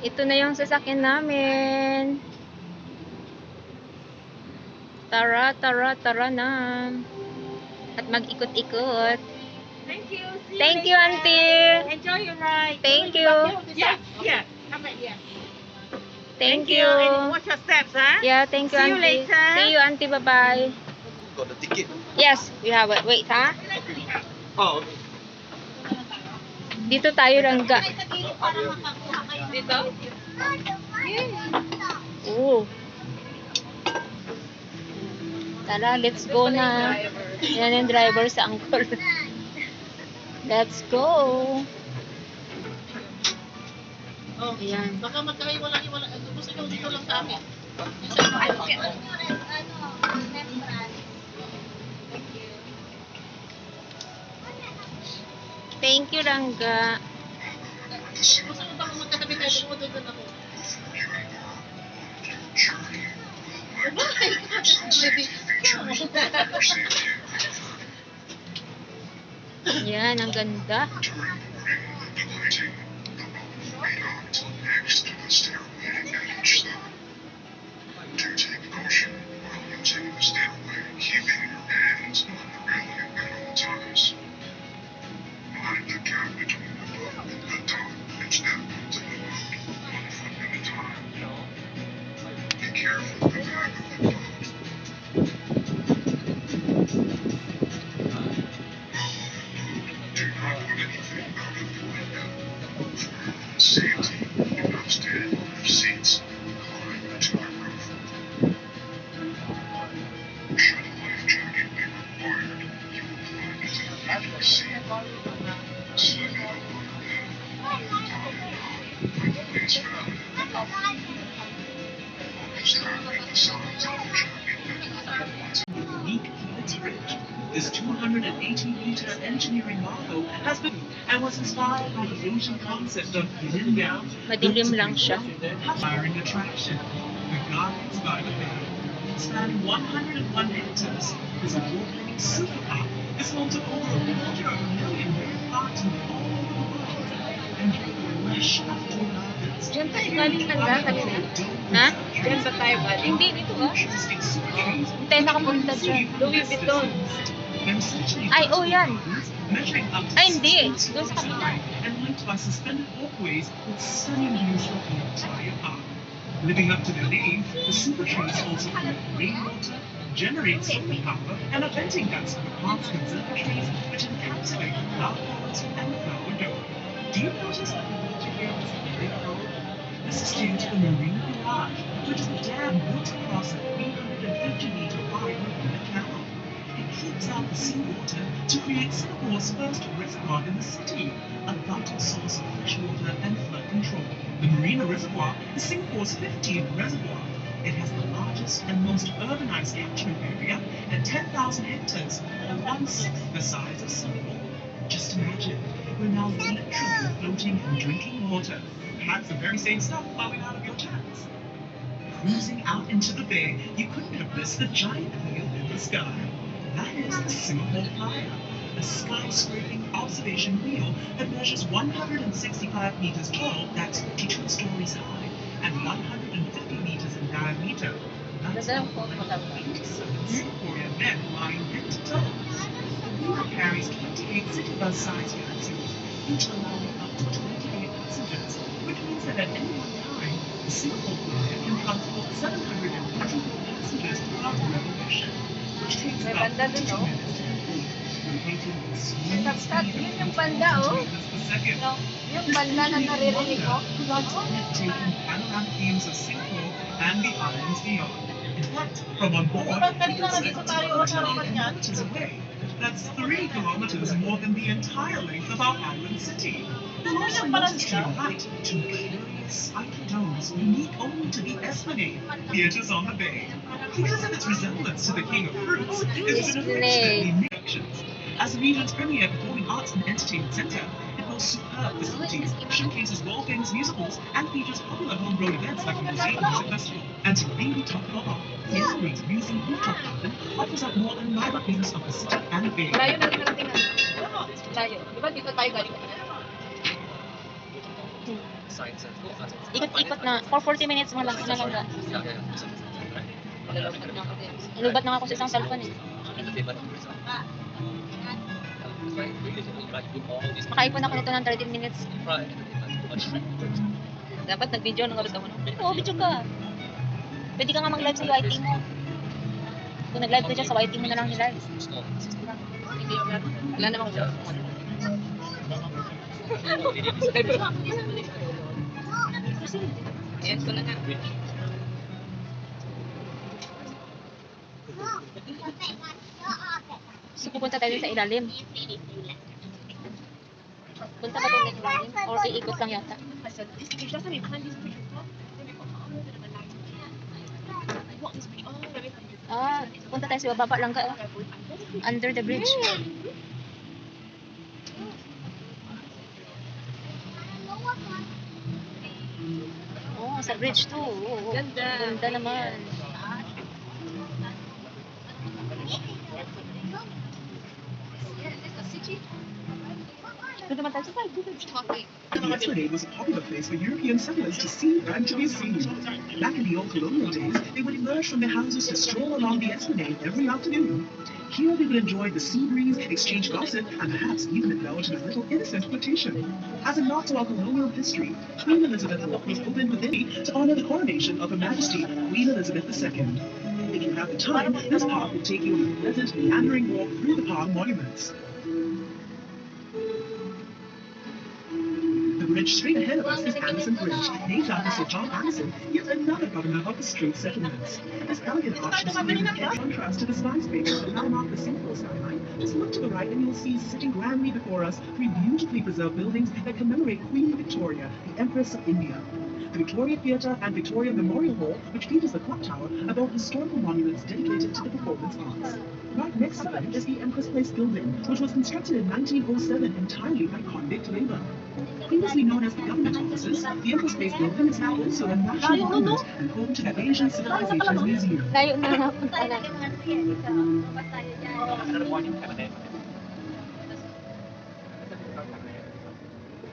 Ito na yung sasakyan namin. Tara, tara, tara na. At mag-ikot-ikot. Thank you. Thank you, auntie. Enjoy your ride. Thank you. Yeah, yeah. Come right here. Thank you. And watch your steps, huh? Yeah, thank you, See you auntie. later. See you, auntie. Bye-bye. Got the ticket. Yes, we have it. Wait, ha? Oh, okay. Dito tayo, Rangga. Dito? Oo. Tara, let's go na. Yan yung driver sa angkol. Let's go. Oh, Ayan. baka magkaiwala-iwala. Gusto nyo dito lang sa amin. Thank you, Rangga. Gusto nyo baka magkatabi tayo? Doon ako. Yan, ang ganda. Safety, you understand, seats, climb to the roof. Should a life jacket be required, you will find it in the back seat. Slipping over your bed, when police found it. Almost half the size of the jacket unique in its range. This 280-meter engineering marvel has been and was inspired by the ancient concept of yin yang. Madilim lang siya. Firing attraction. The Gardens by the Bay. Spanning 101 hectares, this award-winning supercar is home to over 250,000 rare plants from all over the world. And a lush of gardens. Diyan tayo galing Tanda kanina? Ha? Diyan ba tayo galing? Hindi, dito ba? Interesting super trees. Hindi nakapunta dyan. Louis Vuitton. Ay, oh, yan. Measuring up to Ay, hindi. 6 Doon sa meters kabila. high and linked by suspended walkways with stunning views of the entire park. Living up to their name, the super trees also collect rainwater, generate solar power, and are venting guts for the park's conservatories, which encapsulate the flower gardens and flower dome. Do you notice that the water here is very cold? This is due to the Marina Barrage, which is a dam built across a 350-meter wide marina canal. It keeps out the seawater to create Singapore's first reservoir in the city, a vital source of fresh water and flood control. The Marina Reservoir is Singapore's 15th reservoir. It has the largest and most urbanized catchment area at 10,000 hectares, or 1/6 the size of Singapore. Just imagine, we're now literally floating in drinking water. That's the very same stuff flowing out of your taps. Cruising out into the bay, you couldn't have missed the giant wheel in the sky. That is the Singapore Flyer, a skyscraping observation wheel that measures 165 meters tall, that's 52 stories high, and 150 meters in diameter. That's Ganda ng photo mo lang. 87 Singaporean men lying head to toe. The wheel carries 28 city bus-sized capsules, each allowing up to 28 passengers, which means that at any one time, the Singapore Flyer can transport 734 passengers throughout the revolution, which takes May about banda dun, 52 no? minutes to complete. Located with smooth Tap-tap, speed yun yung of banda, oh. 1 meters per second. Yung banda na naririnig ko. Taking panoramic views of Singapore and the islands beyond. In fact, from on board, Diba kanina nandito tayo sa harapan niyan? kilometers away. That's 3 kilometers more than the entire length of our island city. You'll also notice to your right two curious spiky domes unique only to the Esplanade, theaters on the bay. Because of its resemblance to the King of Fruits, it's been affectionately named as the region's premier performing arts and entertainment center. It boasts superb facilities, showcases world-famous musicals, and features popular homegrown events like the Museum Music Festival. And to really top it all off, the Esplanade Museum Rooftop Garden offers up more than 9 views of the city and the bay. Layo na narating na. Layo. Diba dito tayo galing? Science and Ikot-ikot na. For 40 minutes mo lang. Na lang ga. Lubat na nga ako sa isang cellphone eh. Makaipon ako nito ng 13 minutes. Dapat nag-video nung oras ka mo. Oo, video ka. Pwede ka nga mag-live sa YT mo. Kung nag-live ka dyan, sa YT mo na lang ni-live. Wala namang job. Ayan ko na nga. So, pupunta tayo sa ilalim. Punta ba tayo sa ilalim? Or iikot lang yata? Ah, punta tayo sa baba lang ka. Oh. Under the bridge. Oh, sa bridge too. Oh, ganda. Ganda naman. Yesterday was a popular place for European settlers to see and to be seen. Back in the old colonial days, they would emerge from their houses to stroll along the esplanade every afternoon. Here they would enjoy the sea breeze, exchange gossip, and perhaps even indulge in a little innocent flirtation. As a nod to our colonial history, Queen Elizabeth Walk was opened within to honor the coronation of Her Majesty Queen Elizabeth II. If you have the time, this park will take you on a pleasant, meandering walk through the park monuments. The bridge straight ahead of us is Anderson Bridge, named after Sir John Anderson, yet another governor of the Strait Settlements. This elegant arch displays in contrast to the skyscrapers that now mark the Singapore skyline. Just look to the right and you'll see sitting grandly before us 3 beautifully preserved buildings that commemorate Queen Victoria, the Empress of India. The Victoria Theatre and Victoria Memorial Hall, which features the clock tower, are both historical monuments dedicated to the performance arts. Right next to them is the Empress Place building, which was constructed in 1907 entirely by convict labor. Previously known as the government offices, the Empress Place building is now also a national monument and home to the Asian Civilizations Museum. Layo na punta na.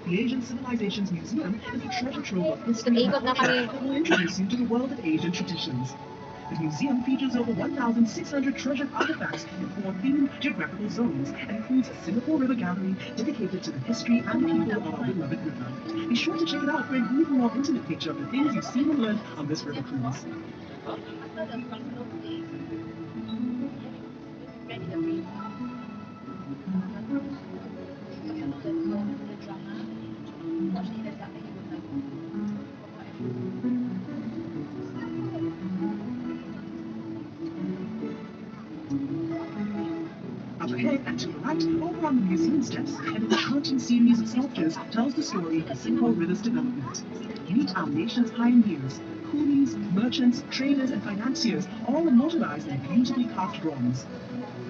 The Asian Civilizations Museum is a treasure trove of history and Ikot na kami. culture that will introduce you to the world of Asian traditions. The museum features over 1,600 treasured artifacts in 4 themed geographical zones and includes a Singapore River Gallery dedicated to the history and people of our beloved river. Be sure to check it out for an even more intimate picture of the things you've seen and learned on this river cruise. Up ahead and to the right, over on the museum steps, an enchanting series of sculptures tells the story of the Singapore River's development. Meet our nation's pioneers, coolies, merchants, traders, and financiers, all immortalized in beautifully carved bronze.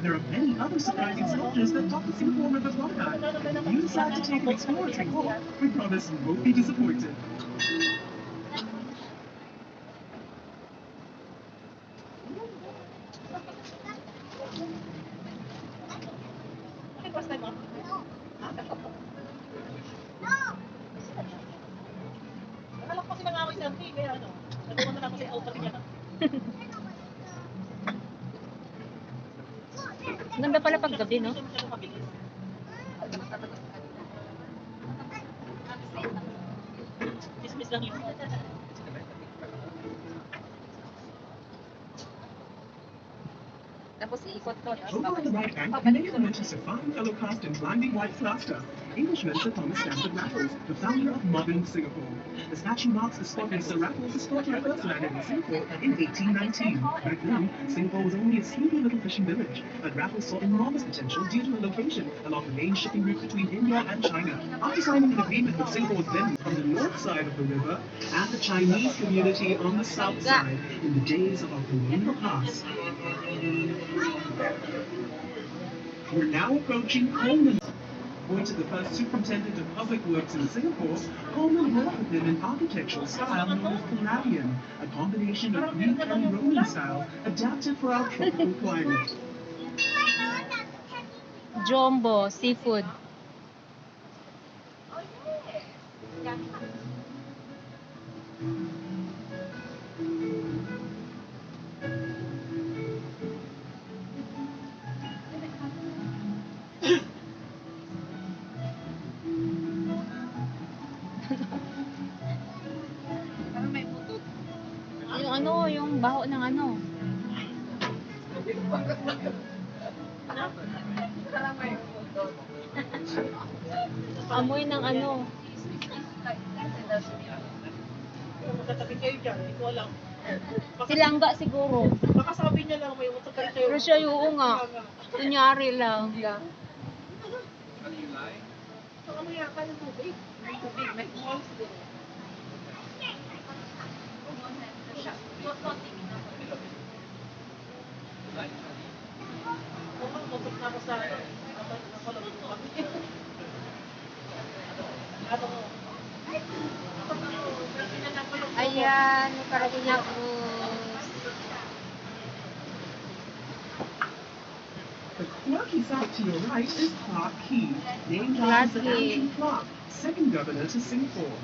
There are many other surprising sculptures that dot the Singapore River promenade. If you decide to take an exploratory walk, we promise you won't be disappointed. Akala ko kasi nangaway sa akin, kaya ano, nagpunta na ako sa auto niya. Ganda pala pag gabi, no? Dismiss lang yun. Tapos iikot to. Over on the right bank, you may come into Sir fine fellow cast in blinding white plaster. Englishman Sir Thomas Stamford Raffles, the founder of modern Singapore. The statue marks the spot where Sir Raffles' daughter first landed in Singapore in 1819. Back then, Singapore was only a sleepy little fishing village, but Raffles saw enormous potential due to a location along the main shipping route between India and China. After signing an agreement with Singapore's then on the north side of the river and the Chinese community on the south side in the days of our colonial past. We're now approaching Coleman. Appointed the first superintendent of public works in Singapore, Coleman brought with him an architectural style known as Palladian, a combination of Greek and Roman styles adapted for our tropical climate. Jumbo, seafood. Parang may butot. Yung ano, yung baho ng ano. Parang may butot. Amoy ng ano. Magkatabi kayo dyan, hindi ko alam. Silangga siguro. Baka sabi niya lang may butot kayo. Pero siya yung nga. Kunyari lang. So, ano yata yung tubig? Tubig, may malls din. Mukhang butot na ako sa nakulog ko kami. Ano mo? Ayan, nakarating na cruise. The clock is out to your right is Clark Key, named Clark after Sir Key. Andrew Clark, second governor to Singapore.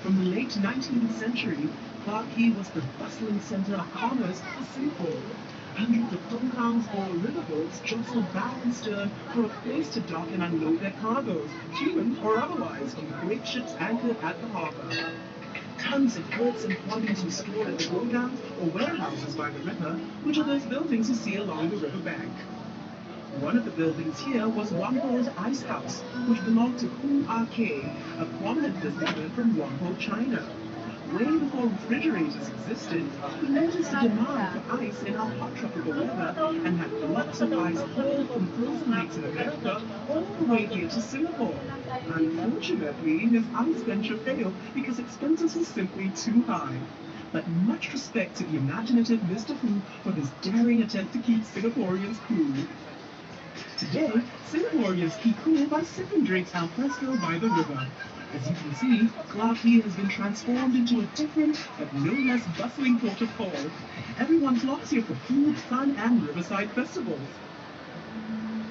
From the late 19th century, Clark Key was the bustling center of commerce for Singapore. Hundreds of tongkans or riverboats jostled bow and stern for a place to dock and unload their cargoes, human or otherwise, from great ships anchored at the harbor. Tons of goods and quantities were stored at the godowns or warehouses by the river, which are those buildings you see along the river bank. One of the buildings here was Whampoa's Ice House, which belonged to Hu Ah-kay, a prominent businessman from Whampoa, China. Way before refrigerators existed, he noticed a demand for ice in our hot tropical weather and had blocks of ice hauled from frozen lakes in America all the way here to Singapore. Unfortunately, his ice venture failed because expenses were simply too high. But much respect to the imaginative Mr. Hu for his daring attempt to keep Singaporeans cool. Today, Singaporeans keep cool by sipping drinks al fresco by the river. As you can see, Clark Key has been transformed into a different but no less bustling port of call. Everyone flocks here for food, fun, and riverside festivals.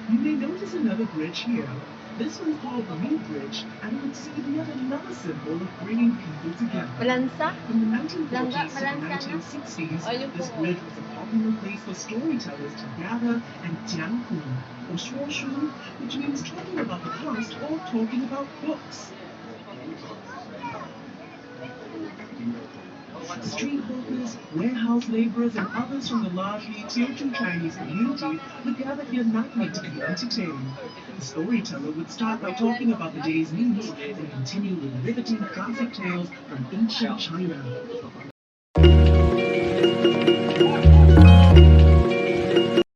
You may notice another bridge here. This one's called the Reed Bridge, and it would seem yet another symbol of bringing people together. Balansa? From the 1940s to the Balansa na? 1960s, Ayun this po. bridge was a popular place for storytellers to gather and jianghu, or shuoshu, which means talking about the past or talking about books. Street hawkers, warehouse laborers, and others from the largely Teochew Chinese community would gather here nightly to be entertained. The storyteller would start by talking about the day's news and continue with riveting classic tales from ancient China.